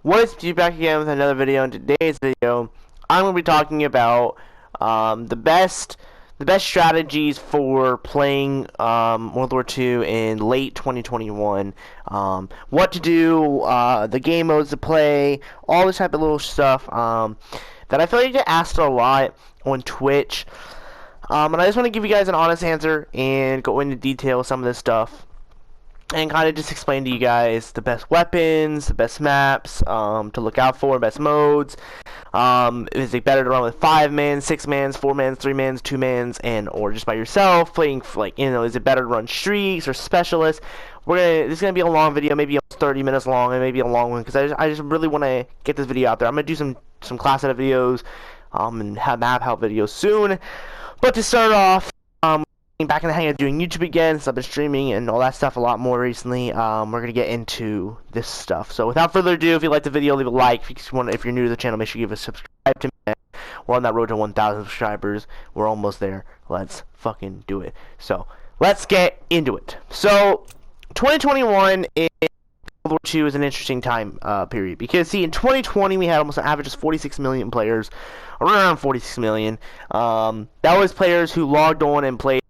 What is you back again with another video? In today's video, I'm going to be talking about the best strategies for playing World War II in late 2021. What to do, the game modes to play, all this type of little stuff that I feel like you get asked a lot on Twitch. And I just want to give you guys an honest answer and go into detail with some of this stuff. And kind of just explain to you guys the best weapons, the best maps to look out for, best modes. Is it better to run with 5-man, 6-man, 4-man, 3-man, 2-man, and or just by yourself playing for, like, is it better to run streaks or specialists? This is gonna be a long video, maybe 30 minutes long, and maybe a long one because I just really want to get this video out there. I'm gonna do some class setup videos, and have map help videos soon. But to start off, back in the hang of doing YouTube again, since I've been streaming and all that stuff a lot more recently. We're gonna get into this stuff. So without further ado, if you like the video, leave a like. If you're new to the channel, make sure you give a subscribe to me. We're on that road to 1,000 subscribers. We're almost there. Let's fucking do it. So let's get into it. So 2021 in World War II is an interesting time period because see, in 2020 we had almost an average of 46 million players, around 46 million. That was players who logged on and played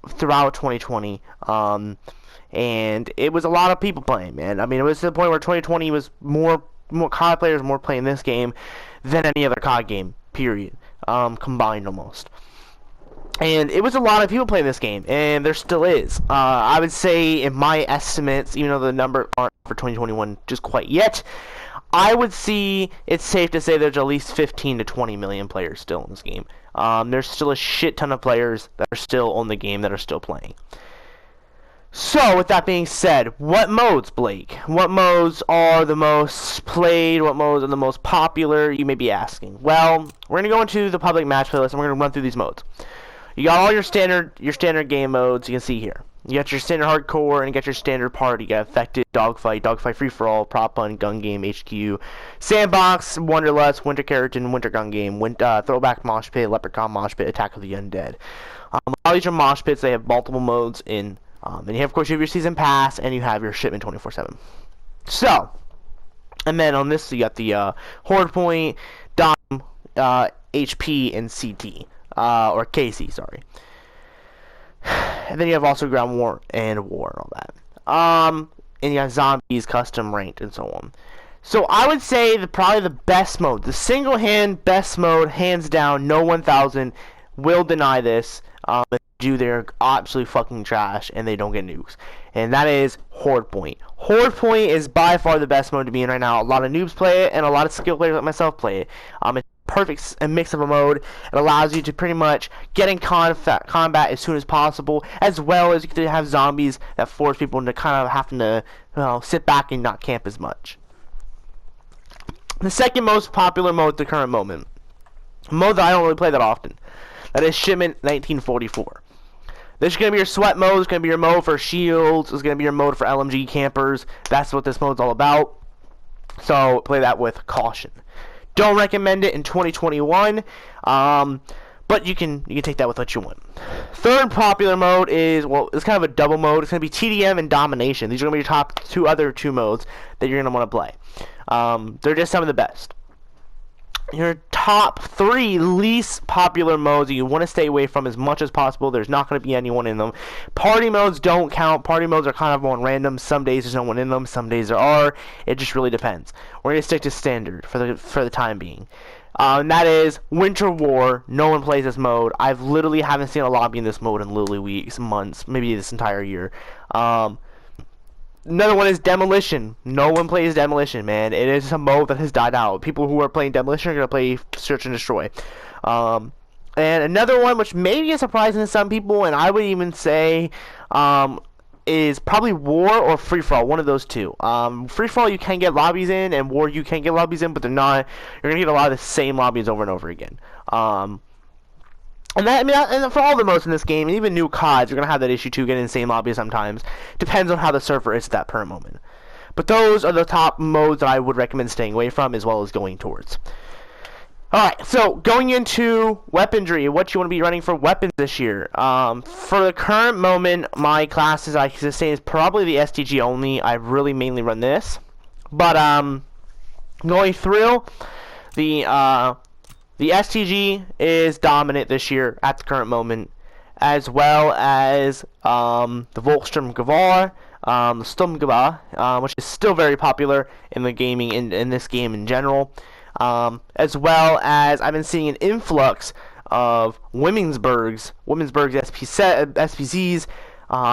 throughout 2020, and it was a lot of people playing, man. I mean, it was to the point where 2020 was more COD players more playing this game than any other COD game, period, combined almost. And it was a lot of people playing this game, and there still is. I would say, in my estimates, even though the number aren't for 2021 just quite yet, I would see it's safe to say there's at least 15 to 20 million players still in this game. There's still a shit ton of players that are still on the game that are still playing. So, with that being said, what modes, Blake? What modes are the most played? What modes are the most popular? You may be asking. Well, we're going to go into the public match playlist and we're going to run through these modes. You got all your standard game modes you can see here. You got your standard hardcore and you got your standard party. You got affected, dogfight free for all, prop hunt, gun game, HQ, sandbox, wanderlust, winter keratin, winter gun game, throwback mosh pit, leprechaun mosh pit, attack of the undead. All these are mosh pits. They have multiple modes in. And you have, of course, you have your season pass and you have your shipment 24/7. So, and then on this you got the horde point, dom, HP, and CT. Or KC, sorry. And then you have also ground war and war and all that. And you have zombies, custom, ranked, and so on. So I would say probably the best mode, the single-hand best mode, hands down, no 1,000 will deny this. If they do, they're absolutely fucking trash and they don't get nukes. And that is horde point. Horde point is by far the best mode to be in right now. A lot of noobs play it and a lot of skill players like myself play it. It's perfect mix of a mode. It allows you to pretty much get in combat as soon as possible, as well as you can have zombies that force people into kind of having to sit back and not camp as much. The second most popular mode at the current moment, a mode that I don't really play that often, that is Shipment 1944. This is going to be your sweat mode. It's going to be your mode for shields. It's going to be your mode for LMG campers. That's what this mode's all about. So play that with caution. Don't recommend it in 2021, but you can take that with what you want. Third popular mode is, well, it's kind of a double mode. It's going to be TDM and Domination. These are going to be your other two modes that you're going to want to play. They're just some of the best. Your top 3 least popular modes that you want to stay away from as much as possible. There's not going to be anyone in them. Party modes don't count. Party modes are kind of on random. Some days there's no one in them. Some days there are. It just really depends. We're going to stick to standard for the time being. And that is Winter War. No one plays this mode. I've literally haven't seen a lobby in this mode in literally weeks, months, maybe this entire year. Another one is Demolition. No one plays Demolition, man. It is a mode that has died out. People who are playing Demolition are going to play Search and Destroy. And another one, which may be surprising to some people, and I would even say is probably War or Free For All. One of those two. Free For All you can get lobbies in, and War you can get lobbies in, but they're not. You're going to get a lot of the same lobbies over and over again. And and for all the modes in this game, and even new CODs, you're going to have that issue too, getting the same lobby sometimes. Depends on how the server is at that per moment. But those are the top modes that I would recommend staying away from, as well as going towards. Alright, so going into weaponry, what you want to be running for weapons this year. For the current moment, my classes I can say is probably the STG only. I really mainly run this. But Going through the STG is dominant this year at the current moment, as well as the Volkssturmgewehr, the Sturmgewehr, which is still very popular in the gaming in this game in general, as well as I've been seeing an influx of Women'sberg's SPCs.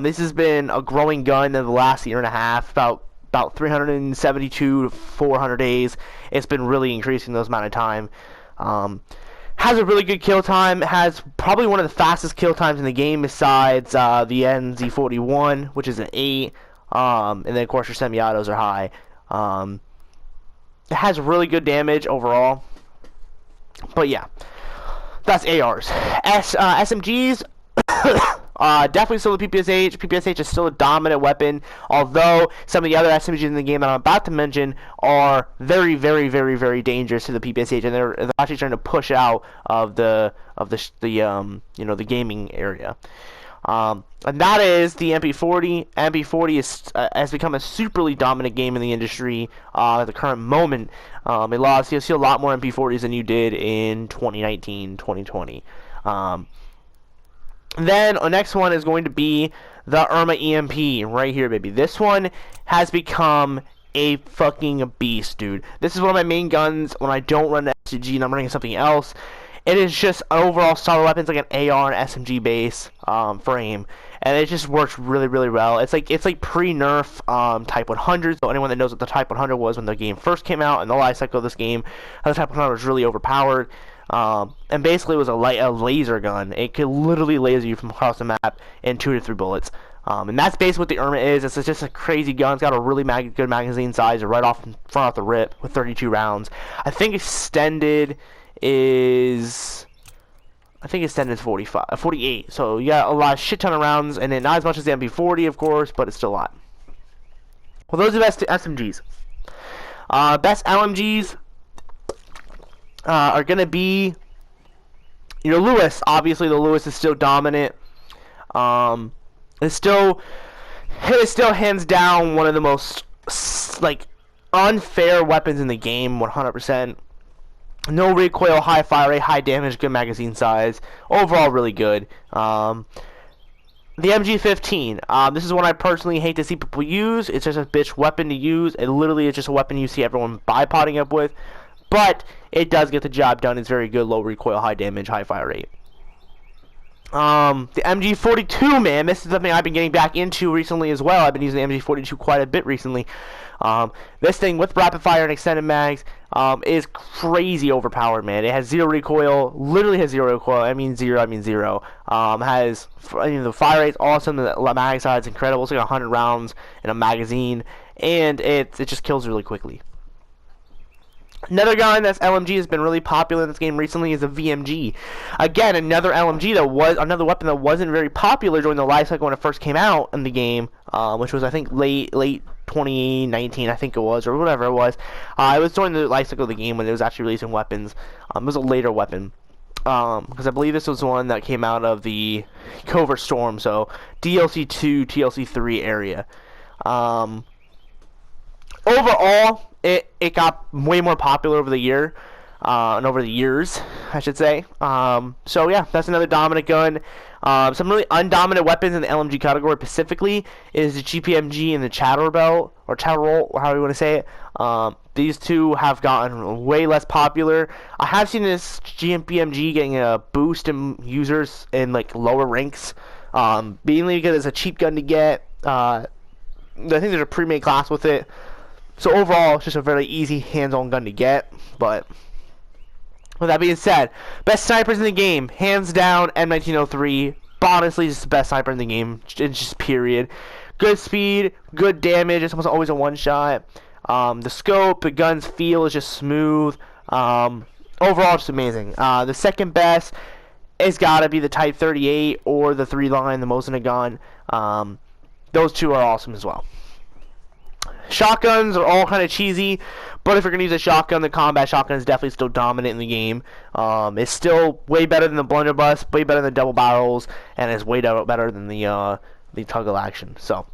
This has been a growing gun in the last year and a half, about 372 to 400 days. It's been really increasing those amount of time. Has a really good kill time, has probably one of the fastest kill times in the game besides the NZ41, which is an 8, and then of course your semi-autos are high. It has really good damage overall, but yeah, that's ARs. SMGs, definitely still the PPSH. PPSH is still a dominant weapon, although some of the other SMGs in the game that I'm about to mention are very, very, very, very dangerous to the PPSH, and they're actually trying to push out of the gaming area. And that is the MP40. MP40 has become a superly dominant game in the industry at the current moment. You'll see a lot more MP40s than you did in 2019, 2020. Then the next one is going to be the Irma EMP right here, baby. This one has become a fucking beast, dude. This is one of my main guns when I don't run the SMG and I'm running something else. It is just an overall solid weapon. It's like an AR and SMG base frame, and it just works really, really well. It's like pre-nerf Type 100. So anyone that knows what the Type 100 was when the game first came out and the life cycle of this game, the Type 100 was really overpowered. And basically it was a laser gun. It could literally laser you from across the map in 2 to 3 bullets. And that's basically what the Irma is. It's just a crazy gun. It's got a really good magazine size right off the rip with 32 rounds. I think extended is 48. So you got a shit ton of rounds, and then not as much as the MP40, of course, but it's still a lot. Well, those are the best SMGs. Best LMGs are gonna be, Lewis. Obviously, the Lewis is still dominant. It's still hands down one of the most unfair weapons in the game. 100%. No recoil, high fire rate, high damage, good magazine size. Overall, really good. The MG15. This is one I personally hate to see people use. It's just a bitch weapon to use. It literally is just a weapon you see everyone bipoding up with. But it does get the job done. It's very good. Low recoil, high damage, high fire rate. The MG42, man. This is something I've been getting back into recently as well. I've been using the MG42 quite a bit recently. This thing with rapid fire and extended mags is crazy overpowered, man. It has zero recoil. Literally has zero recoil. I mean zero. The fire rate's awesome. The mag size is incredible. It's like 100 rounds in a magazine, and it just kills really quickly. Another gun that's LMG has been really popular in this game recently is the VMG. Again, another weapon that wasn't very popular during the life cycle when it first came out in the game, which was I think late 2019, I think it was, or whatever it was. It was during the life cycle of the game when it was actually releasing weapons. It was a later weapon. Because I believe this was one that came out of the Covert Storm, so DLC 2, TLC 3 area. Overall, it got way more popular over the year, and over the years, I should say. So yeah, that's another dominant gun. Some really undominant weapons in the LMG category specifically is the GPMG and the Chatterroll, or Chatterroll, however you want to say it. These two have gotten way less popular. I have seen this GPMG getting a boost in users in lower ranks, mainly because it's a cheap gun to get. I think there's a pre-made class with it. So overall, it's just a very easy hands-on gun to get. But with that being said, best snipers in the game, hands down, M1903. Honestly, just the best sniper in the game. It's just period. Good speed, good damage. It's almost always a one-shot. The scope, the gun's feel is just smooth. Overall, just amazing. The second best has got to be the Type 38 or the 3-line, the Mosin gun. Those two are awesome as well. Shotguns are all kind of cheesy, but if you're going to use a shotgun, the combat shotgun is definitely still dominant in the game. It's still way better than the blunderbuss, way better than double barrels, and it's way better than the toggle action. So,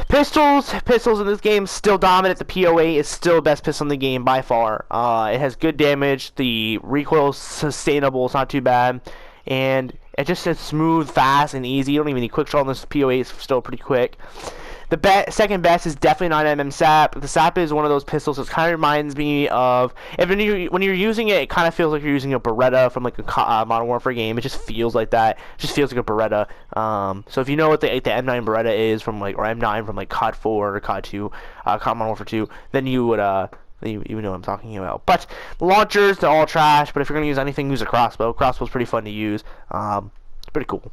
Pistols in this game still dominant. The PO8 is still the best pistol in the game by far. It has good damage. The recoil is sustainable. It's not too bad, and it just is smooth, fast, and easy. You don't even need quick draw on this. PO8 is still pretty quick. The second best is definitely 9mm SAP. The SAP is one of those pistols that kind of reminds me of, when you're using it, it kind of feels like you're using a Beretta from like a Modern Warfare game. It just feels like that. It just feels like a Beretta. So if you know what the M9 Beretta is from like, or M9 from like COD 4 or COD 2, COD Modern Warfare 2, then you would you know what I'm talking about. But the launchers, they're all trash. But if you're gonna use anything, use a crossbow. Crossbow's pretty fun to use. It's pretty cool.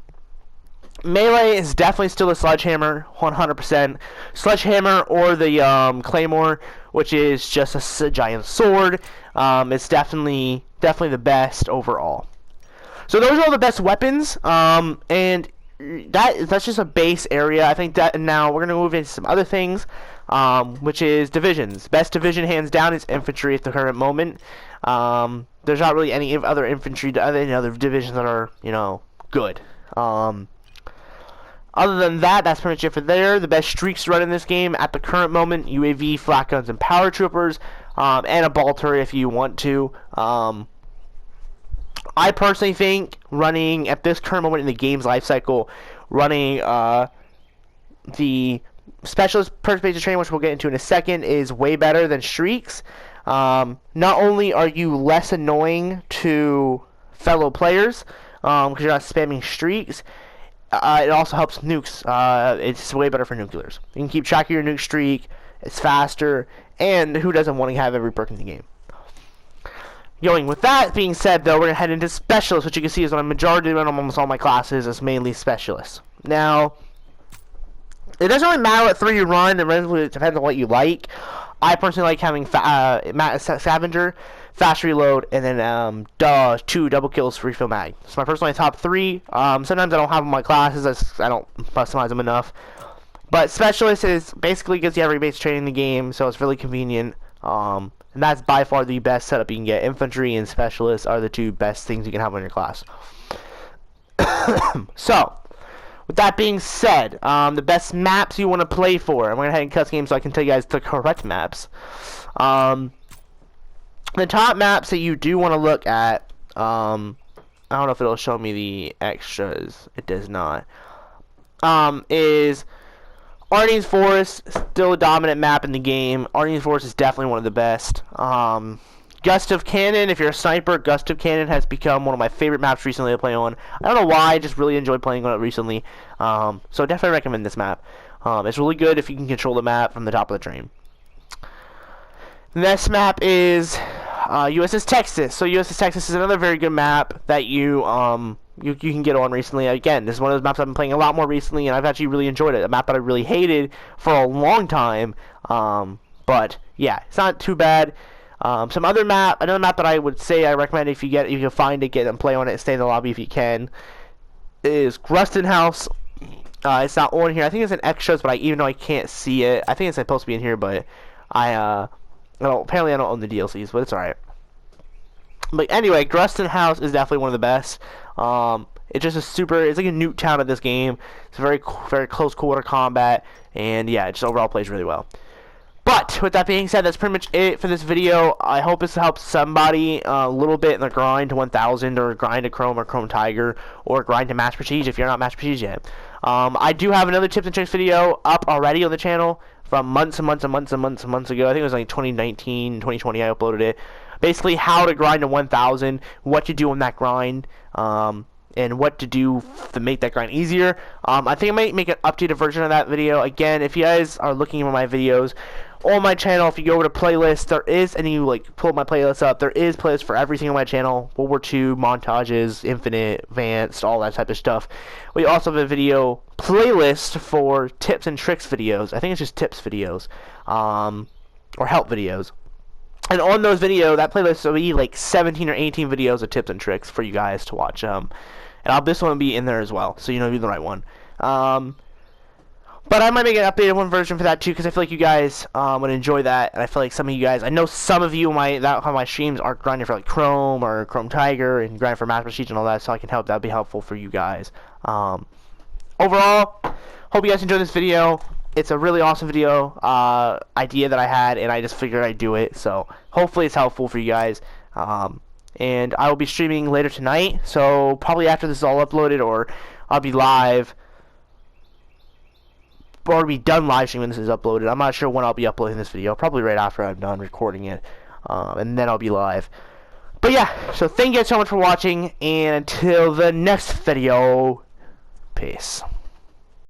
Melee is definitely still a sledgehammer, 100%. Sledgehammer or the claymore, which is just a giant sword. It's definitely the best overall. So those are all the best weapons, and that's just a base area. I think that now we're gonna move into some other things, which is divisions. Best division hands down is infantry at the current moment. There's not really any other infantry, any other divisions that are, you know, good. Other than that, that's pretty much it for there. The best streaks to run in this game at the current moment: UAV, flak guns, and power troopers, and a ball turret if you want to. I personally think running at this current moment in the game's life cycle, running the specialist purpose-based training, which we'll get into in a second, is way better than streaks. Not only are you less annoying to fellow players because you're not spamming streaks, it also helps nukes. It's way better for nuclears. You can keep track of your nuke streak. It's faster, and who doesn't want to have every perk in the game? Going with that being said, though, we're going to head into specialists, which you can see is on a majority of almost all my classes is mainly specialists. Now, it doesn't really matter what 3 you run. It really depends on what you like. I personally like having Scavenger, fast reload, and then 2 double kills, refill mag. It's my personally top 3. Sometimes I don't have them in my classes. I don't customize them enough. But specialist is basically gives you every base training in the game, so it's really convenient. And that's by far the best setup you can get. Infantry and specialists are the 2 best things you can have on your class. So, with that being said, the best maps you want to play for. I'm going to head and cut game so I can tell you guys the correct maps. The top maps that you do want to look at, I don't know if it'll show me the extras. It does not. Is Ardennes Forest, still a dominant map in the game. Ardennes Forest is definitely one of the best. Gust of Cannon, if you're a sniper, Gust of Cannon has become one of my favorite maps recently to play on. I don't know why, I just really enjoyed playing on it recently. So definitely recommend this map. It's really good if you can control the map from the top of the train. The next map is USS Texas. So USS Texas is another very good map that you can get on recently. Again, this is one of those maps I've been playing a lot more recently, and I've actually really enjoyed it. A map that I really hated for a long time. But yeah, it's not too bad. Another map that I would say I recommend if you can find it, get and play on it, and stay in the lobby if you can, is Gruston House. It's not on here. I think it's in extras, but even though I can't see it, I think it's supposed to be in here, but apparently I don't own the DLCs, but it's alright. But anyway, Gruston House is definitely one of the best. It's just it's like a nuke town of this game. It's very close quarter combat, and yeah, it just overall plays really well. But with that being said, that's pretty much it for this video. I hope this helps somebody a little bit in their grind to 1000, or grind to Chrome or Chrome Tiger, or grind to Master Prestige if you're not Master Prestige yet. I do have another tips and tricks video up already on the channel from months ago. I think it was like 2019, 2020 I uploaded it. Basically how to grind to 1000, what to do on that grind, and what to do to make that grind easier. I think I might make an updated version of that video. Again, if you guys are looking at my videos on my channel, if you go over to playlists, there is, and you like pull my playlist up, there is playlists for everything on my channel: World War II, montages, Infinite, Advanced, all that type of stuff. We also have a video playlist for tips and tricks videos. I think it's just tips videos, or help videos. And on those videos, that playlist will be like 17 or 18 videos of tips and tricks for you guys to watch. And this one will be in there as well, so you know you're the right one. But I might make an updated one version for that too, because I feel like you guys would enjoy that, and I feel like some of you guys, I know some of you that on my streams are grinding for like Chrome or Chrome Tiger and grinding for Master Prestige and all that, so I can help. That'd be helpful for you guys. Overall, hope you guys enjoyed this video. it's a really awesome video idea that I had, and I just figured I'd do it. So hopefully it's helpful for you guys. And I will be streaming later tonight, so probably after this is all uploaded, or I'll be live, or be done live streaming when this is uploaded. I'm not sure when I'll be uploading this video. Probably right after I'm done recording it, and then I'll be live. But yeah, so thank you guys so much for watching, and until the next video, peace.